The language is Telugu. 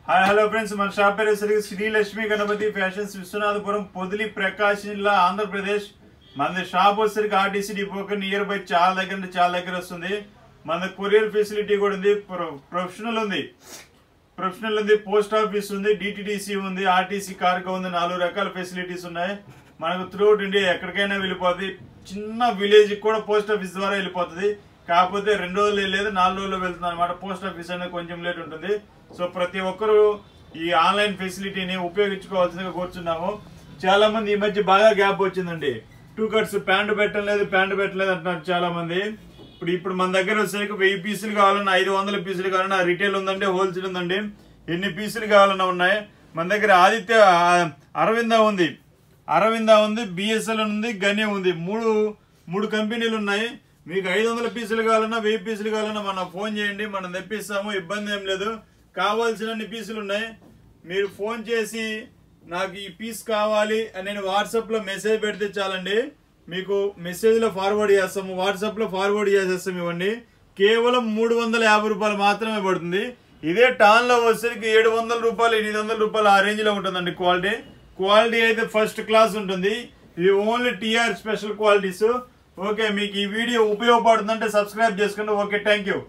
హాయ్ హలో ఫ్రెండ్స్, మన షాప్ పేరు శ్రీ లక్ష్మీ గణపతి ఫ్యాషన్స్, విశ్వనాథపురం, పొదిలి, ప్రకాశం జిల్లా, ఆంధ్రప్రదేశ్. మన షాప్ వచ్చేసరికి ఆర్టీసీ డిపోకి నియర్ బై చాలా దగ్గర వస్తుంది. మన కొరియర్ ఫెసిలిటీ కూడా ఉంది, ప్రొఫెషనల్ ఉంది, పోస్ట్ ఆఫీస్ ఉంది, డిటిడిసి ఉంది, ఆర్టీసీ కార్గో ఉంది. 4 రకాల ఫెసిలిటీస్ ఉన్నాయి. మనకు త్రూఅవుట్ ఇండియా ఎక్కడికైనా వెళ్ళిపోతుంది. చిన్న విలేజ్ కూడా పోస్ట్ ఆఫీస్ ద్వారా వెళ్ళిపోతుంది. కాకపోతే 2 రోజులు లేదు, 4 రోజుల్లో వెళ్తుంది అనమాట. పోస్ట్ ఆఫీస్ అనేది కొంచెం లేట్ ఉంటుంది. సో ప్రతి ఒక్కరు ఈ ఆన్లైన్ ఫెసిలిటీని ఉపయోగించుకోవాల్సిందిగా కోరుచున్నాము. చాలా మంది ఈ మధ్య బాగా గ్యాప్ వచ్చిందండి. 2 కట్స్ ప్యాంటు పెట్టలేదు అంటున్నారు చాలా మంది. ఇప్పుడు మన దగ్గర వచ్చేసరికి 1000 పీసులు కావాలన్నా, 500 పీసులు కావాలన్నా, రిటైల్ ఉందండి, హోల్సేల్ ఉందండి. ఎన్ని పీసులు కావాలన్నా ఉన్నాయి. మన దగ్గర ఆదిత్య అరవింద ఉంది, బిఎస్ఎల్ ఉంది, గని ఉంది. మూడు కంపెనీలు ఉన్నాయి. మీకు 500 పీసులు కావాలన్నా, 1000 పీసులు కావాలన్నా మనం ఫోన్ చేయండి, మనం తెప్పిస్తాము. ఇబ్బంది ఏం లేదు. కావాల్సినన్ని పీసులు ఉన్నాయి. మీరు ఫోన్ చేసి నాకు ఈ పీస్ కావాలి అని నేను వాట్సాప్లో మెసేజ్ పెడితే చాలండి. మీకు మెసేజ్లో ఫార్వర్డ్ చేస్తాము, వాట్సాప్లో ఫార్వర్డ్ చేసేస్తాము. ఇవన్నీ కేవలం 350 రూపాయలు మాత్రమే పడుతుంది. ఇదే టాన్లో వచ్చేసరికి 700 రూపాయలు, 800 రూపాయలు ఆ రేంజ్లో ఉంటుందండి. క్వాలిటీ అయితే ఫస్ట్ క్లాస్ ఉంటుంది. ఇవి ఓన్లీ టీఆర్ స్పెషల్ క్వాలిటీస్. ఓకే, మీకు ఈ వీడియో ఉపయోగపడుతుందంటే సబ్స్క్రైబ్ చేసుకోండి. Okay, thank you.